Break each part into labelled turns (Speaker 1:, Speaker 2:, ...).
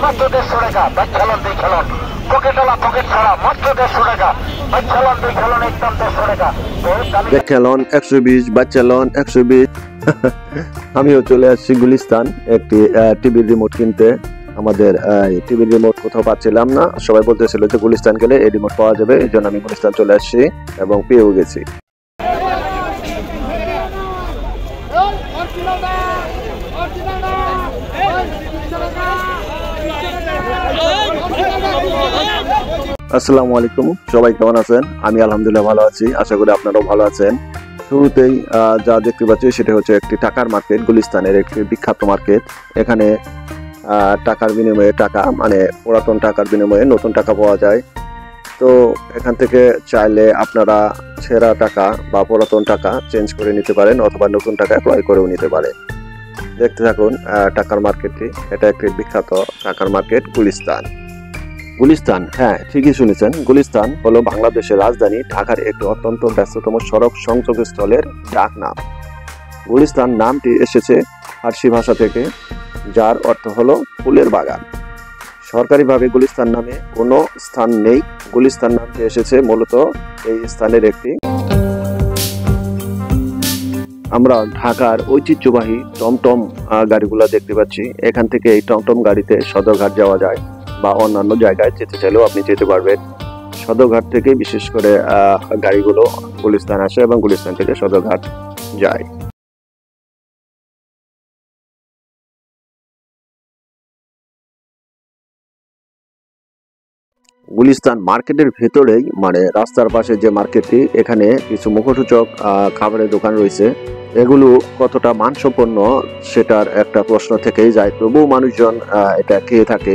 Speaker 1: মাত্র 150 টাকা। বাইক চালান 2 চালান, পকেটওয়ালা পকেট ছাড়া মাত্র 150 টাকা। বাইক চালান 2 চালান একদম 150 টাকা।
Speaker 2: চালান 120, বাইক চালান 120। আমিও চলে আসছি গুলিস্তান একটি টিভির রিমোট কিনতে। আমাদের টিভির রিমোট কোথাও পাচ্ছিলাম না, সবাই বলতেছিল যে গুলিস্তান গেলে এই রিমোট পাওয়া যাবে, এই জন্য আমি গুলিস্তান চলে আসছি এবং পেয়েও গেছি। আসসালামু আলাইকুম, সবাই কেমন আছেন? আমি আলহামদুলিল্লাহ ভালো আছি, আশা করি আপনারাও ভালো আছেন। শুরুতেই যা দেখতে পাচ্ছি সেটা হচ্ছে একটি টাকার মার্কেট, গুলিস্তানের একটি বিখ্যাত মার্কেট। এখানে টাকার বিনিময়ে টাকা, মানে পুরাতন টাকার বিনিময়ে নতুন টাকা পাওয়া যায়। তো এখান থেকে চাইলে আপনারা ছেঁড়া টাকা বা পুরাতন টাকা চেঞ্জ করে নিতে পারেন অথবা নতুন টাকা ক্রয় করেও নিতে পারেন। দেখতে থাকুন টাকার মার্কেটটি। এটা একটি বিখ্যাত টাকার মার্কেট গুলিস্তান। গুলিস্তান, হ্যাঁ ঠিকই শুনেছেন, গুলিস্তান হলো বাংলাদেশের রাজধানী ঢাকার একটি অত্যন্ত ব্যস্ততম সড়ক সংযোগস্থলের ডাক নাম। গুলিস্তান নামটি এসেছে ফার্সি ভাষা থেকে, যার অর্থ হলো ফুলের বাগান। সরকারিভাবে গুলিস্তান নামে কোনো স্থান নেই। গুলিস্তান নামটি এসেছে মূলত এই স্থানের একটি। আমরা ঢাকার ঐতিহ্যবাহী টমটম গাড়িগুলো দেখতে পাচ্ছি। এখান থেকে এই টমটম গাড়িতে সদরঘাট যাওয়া যায় বা অন্যান্য জায়গায় যেতে চাইলেও আপনি যেতে পারবেন। সদরঘাট থেকে বিশেষ করে গাড়িগুলো গুলিস্তান আসে এবং গুলিস্তান থেকে সদরঘাট যায়। গুলিস্তান মার্কেটের ভেতরেই, মানে রাস্তার পাশে যে মার্কেটটি, এখানে কিছু মুখরোচক খাবারের দোকান রয়েছে। এগুলো কতটা মানসম্পন্ন সেটার একটা প্রশ্ন থেকেই যায়, তবুও মানুষজন এটা খেয়ে থাকে।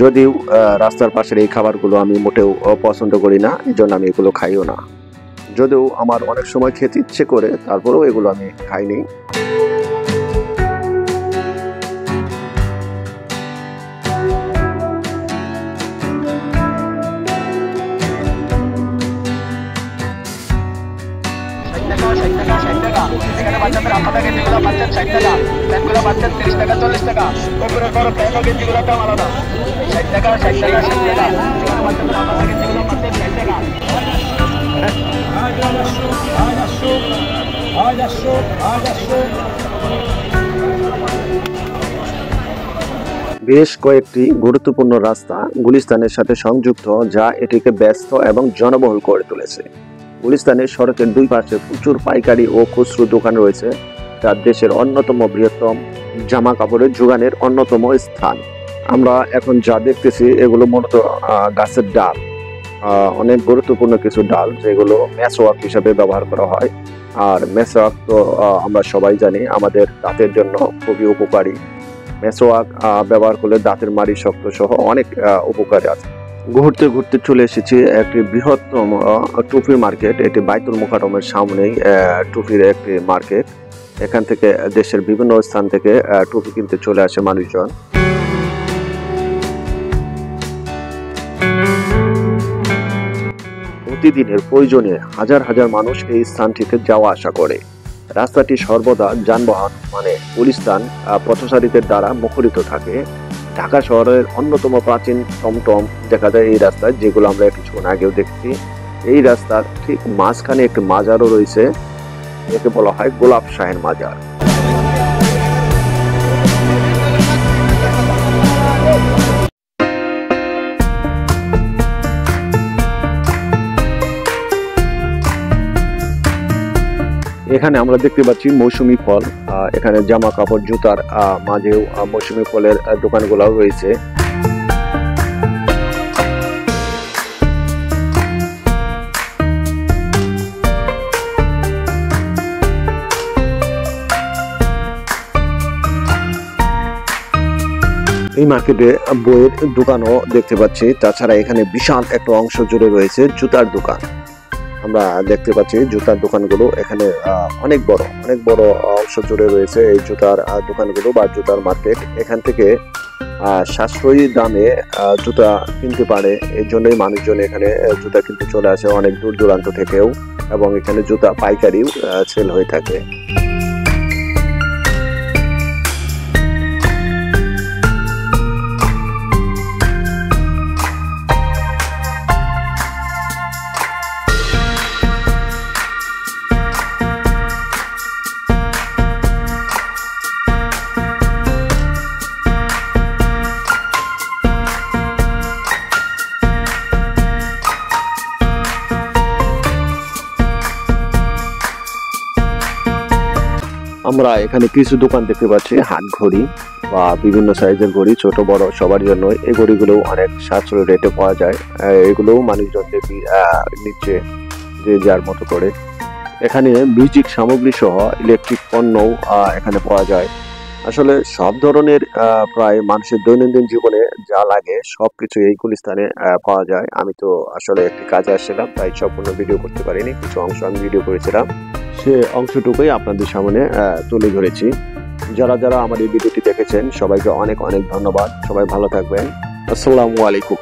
Speaker 2: যদিও রাস্তার পাশের এই খাবারগুলো আমি মোটেও পছন্দ করি না, এই জন্য আমি এগুলো খাইও না। যদিও আমার অনেক সময় খেতে ইচ্ছে করে, তারপরেও এগুলো আমি খাইনি। বেশ কয়েকটি গুরুত্বপূর্ণ রাস্তা গুলিস্তানের সাথে সংযুক্ত, যা এটিকে ব্যস্ত এবং জনবহুল করে তুলেছে। গুলিস্তানের সড়কের দুই পাশে প্রচুর পাইকারি ও খুচরো দোকান রয়েছে, যা দেশের অন্যতম বৃহত্তম জামা কাপড়ের যোগানের অন্যতম স্থান। আমরা এখন যা দেখতেছি এগুলো মূলত গাছের ডাল, অনেক গুরুত্বপূর্ণ কিছু ডাল যেগুলো মেসওয়াক হিসাবে ব্যবহার করা হয়। আর মেসওয়াক তো আমরা সবাই জানি আমাদের দাঁতের জন্য খুবই উপকারী। মেসওয়াক ব্যবহার করলে দাঁতের মাড়ি শক্ত সহ অনেক উপকারী আছে। ঘুরতে ঘুরতে চলে এসেছি একটি বৃহত্তম টুপি মার্কেট। এটি বাইতুল মুকাররমের সামনেই টুপির একটি মার্কেট। এখান থেকে দেশের বিভিন্ন স্থান থেকে টুপি কিনতে চলে আসে মানুষজন। প্রতিদিনের প্রয়োজনে হাজার হাজার মানুষ এই স্থানটিতে যাওয়া আসা করে। রাস্তাটি সর্বদা যানবাহন, মানে গুলিস্তান পথচারীদের দ্বারা মুখরিত থাকে। ঢাকা শহরের অন্যতম প্রাচীন টমটম দেখা যায় এই রাস্তায়, যেগুলো আমরা কিছুক্ষণ আগেও দেখছি। এই রাস্তার ঠিক মাঝখানে একটি মাজারও রয়েছে, একে বলা হয় গোলাপ শাহের মাজার। এখানে আমরা দেখতে পাচ্ছি মৌসুমী ফল। এখানে জামা কাপড় জুতার মাঝেও মৌসুমী ফলের দোকানগুলো রয়েছে। এই মার্কেটে বইয়ের দোকানও দেখতে পাচ্ছি। তাছাড়া এখানে বিশাল একটা অংশ জুড়ে রয়েছে জুতার দোকান। আমরা দেখতে পাচ্ছি জুতার দোকানগুলো এখানে অনেক বড় অংশ জুড়ে রয়েছে এই জুতার দোকানগুলো বা জুতার মার্কেট। এখান থেকে সাশ্রয়ী দামে জুতা কিনতে পারে, এই জন্যই মানুষজন এখানে জুতা কিনতে চলে আসে অনেক দূর দূরান্ত থেকেও, এবং এখানে জুতা পাইকারিও সেল হয়ে থাকে। আমরা এখানে কিছু দোকান দেখতে পাচ্ছি, হাত ঘড়ি বা বিভিন্ন সাইজের ঘড়ি, ছোট বড় সবার জন্য। এই ঘড়িগুলো অনেক সাশ্রয় রেটে পাওয়া যায়। এগুলোও মানুষজন নিচ্ছে যে যার মতো করে। এখানে মিউজিক সামগ্রী সহ ইলেকট্রিক পণ্যও এখানে পাওয়া যায়। আসলে সব ধরনের প্রায় মানুষের দৈনন্দিন জীবনে যা লাগে সবকিছু এই গুলিস্তানে পাওয়া যায়। আমি তো আসলে একটি কাজে আসছিলাম, তাই সম্পূর্ণ ভিডিও করতে পারিনি, কিছু অংশ আমি ভিডিও করেছিলাম, সে অংশটুকুই আপনাদের সামনে তুলে ধরেছি। যারা যারা আমার এই ভিডিওটি দেখেছেন সবাইকে অনেক অনেক ধন্যবাদ। সবাই ভালো থাকবেন। আসসালামু আলাইকুম।